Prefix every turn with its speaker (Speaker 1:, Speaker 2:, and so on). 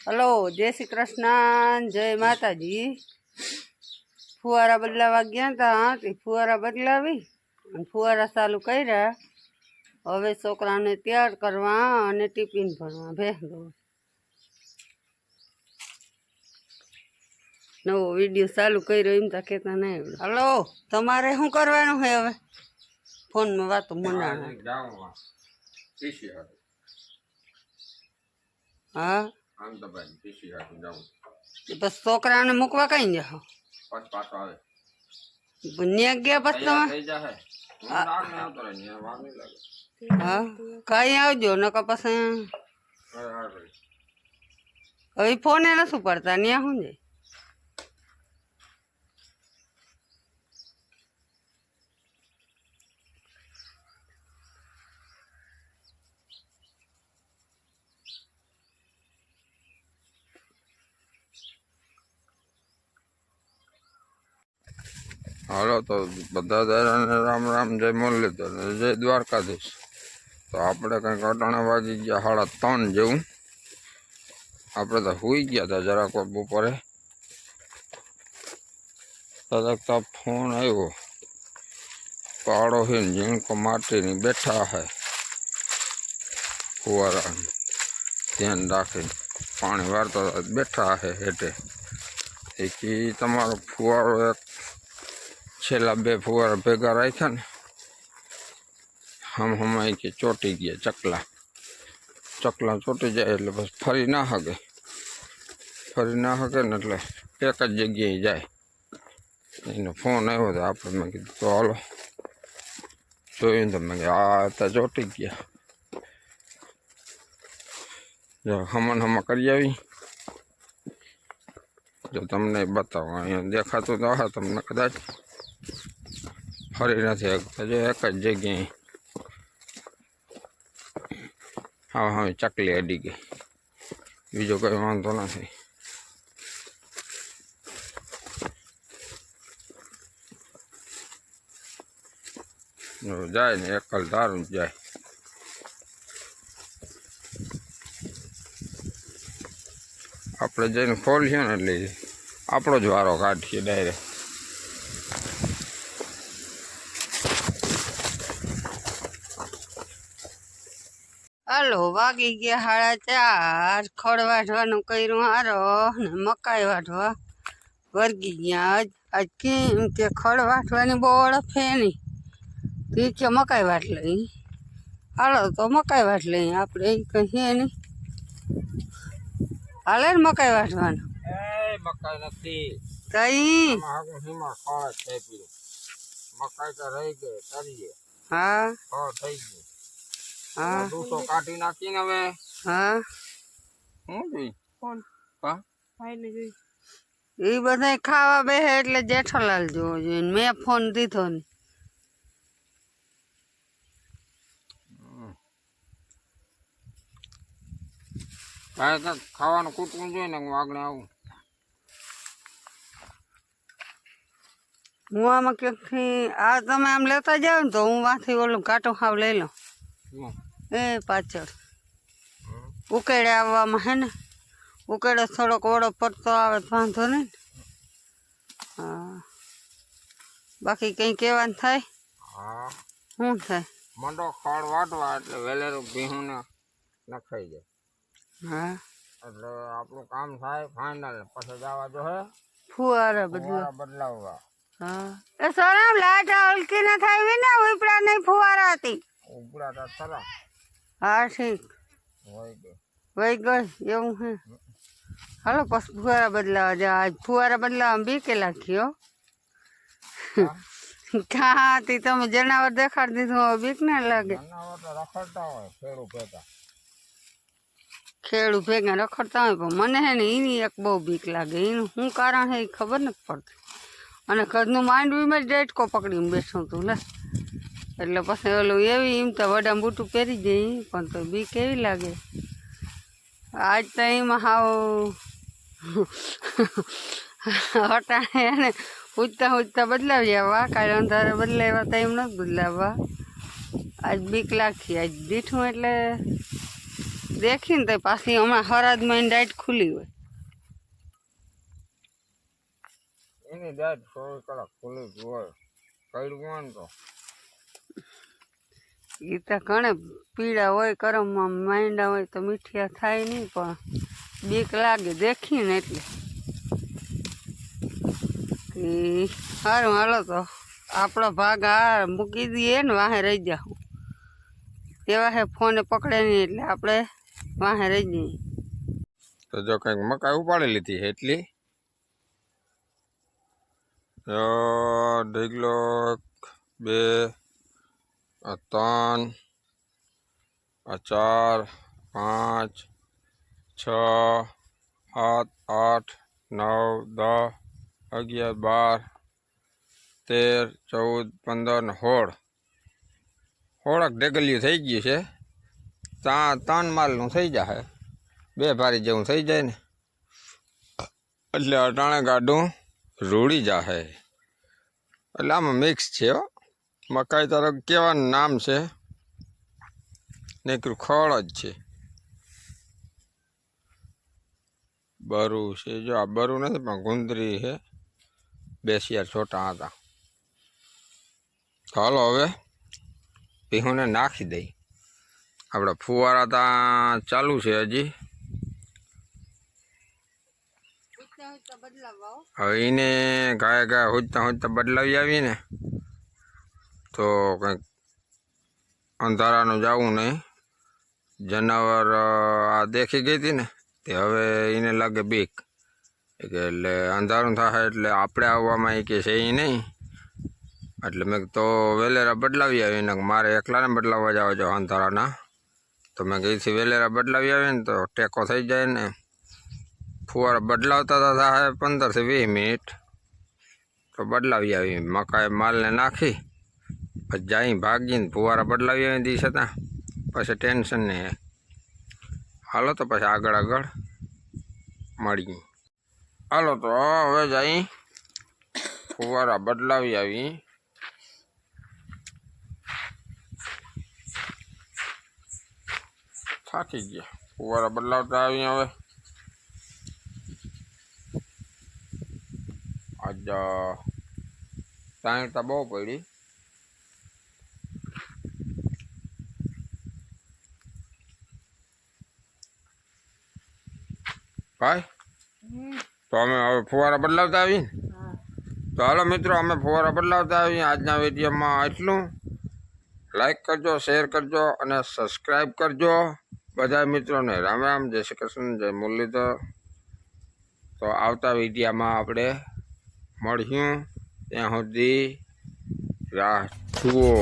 Speaker 1: Hello, જય શ્રી કૃષ્ણ, જય માતાજી। ફુવારા બદલાવા ગયા હતા તે ફુવારા બદલાવી અને ફુવારા ચાલુ કર્યા। હવે છોકરાને તૈયાર કરવા અને ટિફિન ભરવા ભેગો નવો વિડીયો ચાલુ કર્યો એમ તો કહેતા નહીં આવડે। હલો, તમારે શું કરવાનું છે હવે? ફોનમાં વાતો મંડાણા। હા, બસ છોકરાને મૂકવા કઈ જાઓ? ન્યા ગયા પછી તમે હા કઈ આવજો નકર પછી હવે ફોને નથી પડતા ન્યા શું જાય?
Speaker 2: હાલો તો બધા દાદાને રામ રામ, જય મુરલીધર, જય દ્વારકાધીશ। તો આપણે કંઈક અટાણે વાગી ગયા 3:30 જેવું। આપણે તો સુઈ ગયા હતા જરાક બપોરે, તરત ફોન આવ્યો। કાળો છે ને ઝીણકો માટીની બેઠા હે ફુવારા ધ્યાન રાખીને પાણી વારતા બેઠા હે હેઠે। એ કે તમારો ફુવારો એક છેલ્લા 2 ફુવારા ભેગા રાખ્યા ને હમાય કે ચોટી ગયા ચકલા ચોટી જાય એટલે બસ ફરી ના શકે ને એટલે એક જ જગ્યાએ જાય। એનો ફોન આવ્યો તો આપણે મેં કીધું તો હાલો જોયું તો મેં આ હતા ચોટી ગયા। જો હમા કરી આવી જો તમને બતાવો, અહીંયા દેખાતું તો હા તમને કદાચ, ફરી નથી શકતા જો એક જ જગ્યાએ હા ચકલી અડી ગઈ, બીજો કંઈ વાંધો નથી। જાય ને એકલ ધારું જાય। આપણે જઈને ખોલીએ ને એટલે આપણો જ વારો કાઢીએ ડાયરેક્ટ।
Speaker 1: હાલો, વાગી ગયા 4:30। ખડ વાઢવાનું કર્યું હારો ને મકાઈ વાઢવા વર્ગી ગયા। આજ કેમ કે ખડ વાઢવાની બહુ અડફે નહીં, તે કે મકાઈ વાઢ લઈ। હાલો તો મકાઈ વાઢ લઈ, આપણે એ કહીએ નહીં હાલે ને મકાઈ વાઢવાનું।
Speaker 2: મકાઈ નથી
Speaker 1: કઈ
Speaker 2: મકાઈ તો રહી ગઈ કરીએ
Speaker 1: હા
Speaker 2: થઈ ગઈ
Speaker 1: હા
Speaker 2: દૂસો કાઢી નાખીને હવે
Speaker 1: હા
Speaker 2: શું જોઈ
Speaker 1: કોણ
Speaker 2: હા
Speaker 1: એ બધા ખાવા બેસે એટલે જેઠાલાલ જોવો જોઈએ, મેં ફોન દીધો ને
Speaker 2: ખાવાનું કૂટવું જોઈએ ને હું આગળ આવું।
Speaker 1: હું આમાં ક્યાંકથી આ તમે આમ લેતા જાઓ ને તો હું વાંથી ઓલું કાંટો હાવ લઈ લઉં એ પાછળ ઉકેડે આવવામાં હે ને ઉકેડે થોડોક ઓળો પડતો આવે તો વાંધો નહીં ને। હા બાકી કંઈ કહેવાનું થાય?
Speaker 2: હા
Speaker 1: શું થાય?
Speaker 2: મંડો ખડ વાટવા એટલે વેલેરું ભીહુંને નખાઈ જાય,
Speaker 1: હા
Speaker 2: એટલે આપણું કામ થાય ફાઇનલ। પછી જવા જો હે
Speaker 1: ફુવારા
Speaker 2: બદલાવવા।
Speaker 1: હા એ સોરામ લાઈટ હલકી ન થાય ને ઉપડા નહીં ફુવારા હતી
Speaker 2: ઉપડા તો ખરા
Speaker 1: હા ઠીક વહી ગઈ એવું હે। હાલો પછી ફુવારા બદલાવા જા, આજ ફુવારા બદલાવા બીકે લાગ્યો ક્યાં હતી તમે જનાવર દેખાડી દીધું હવે બીક ના લાગે?
Speaker 2: રખડતા હોય
Speaker 1: ખેડૂ ભેગા રખડતા હોય પણ મને હે ને એની એક બહુ બીક લાગે। એનું શું કારણ છે એ ખબર નથી પડતી। અને ઘરનું માંડવીમાં જ ડેટકો પકડીને બેઠું હતું ને એટલે પછી ઓલું એવી એમ તો વડા બૂટું પહેરી જઈ પણ તો બીક એવી લાગે। આજ તો એમાં હાવ હટાણે એને ઉજતા બદલાવી આવવા, કાંઈ અંધારે બદલાવ્યા તો એમ નથી બદલાવવા। આજ બીક લાગી, આજ દીઠું એટલે દેખીને તો પાછી હમણાં હરાદમાં ડાયટ ખુલ્લી હોય.
Speaker 2: એની દાંત 24 કલાક ખુલ્લી જ હોય. કર્યું તો
Speaker 1: એ તો ઘણે પીળા હોય, કરમમાં માંડા હોય તો મીઠિયા થાય નહીં, પણ બીક લાગે દેખીને એટલે. સારું હાલો તો આપણો ભાગ આ મૂકી દઈએ ને, વાહે રહી જાઉં. એવા હે ફોને પકડે નહીં એટલે આપણે વાહે રહી જઈએ.
Speaker 2: તો જો કંઈક મકાઈ ઉપાડી લીધી એટલી. ઢગલો 2 3 4 5 6 7 8 9 10 11 12 13 14 15 ને 16 ઢગલિયું થઈ ગયું છે. 3 માલનું થઈ જાય, 2 ભારી જેવું થઈ જાય ને એટલે અટાણે ગાડું રૂડી જાહે. એટલે આમાં મિક્સ છે હો. મકાઈ તારો કેવાનું નામ છે, નીકળું ખડ જ છે. બરું છે, જો આ બરું નથી પણ ગુંદરી છે. 2 છોટા હતા. ચાલો હવે પીહુને નાખી દઈ. આપણા ફુવારા ત્યાં ચાલુ છે હજી. હવે એને ગાય હોજતા બદલાવી આવી ને તો કંઈક અંધારાનું જવું નહીં. જનાવર આ દેખી ગઈ હતી ને તે હવે એને લાગે બીક, એટલે અંધારું થાય એટલે આપણે આવવામાં એ કે છે એ નહીં. એટલે મેં તો વેલેરા બદલાવી આવીને મારે એકલાને બદલાવવા જવા જો અંધારાના. તો મેં કઈથી વેલેરા બદલાવી આવીને તો ટેકો થઈ જાય ને. ફુવારા બદલાવતા તો થાય 15 થી 20 મિનિટ. તો બદલાવી આવી મકાઈ માલને નાખી પછી જાય ભાગીને ફુવારા બદલાવી આવી દી છતાં પછી ટેન્શન નહીં. હાલો તો પછી આગળ મળીએ. હાલો તો હવે જાય ફુવારા બદલાવી આવી. થાકી ગયા ફુવારા બદલાવતા આવી. હવે આજ સાંઈટા બહુ પડી. ભાઈ તો અમે હવે ફુવારા બદલાવતા આવીને. તો હાલો મિત્રો, અમે ફુવારા બદલાવતા આવીએ. આજના વિડીયોમાં એટલું. લાઈક કરજો, શેર કરજો અને સબસ્ક્રાઈબ કરજો. બધા મિત્રોને રામ રામ, જય શ્રી કૃષ્ણ, જય મુરલીધર. તો આવતા વિડીયોમાં આપણે મળ્યું. ત્યાં સુધી રાહ જુઓ.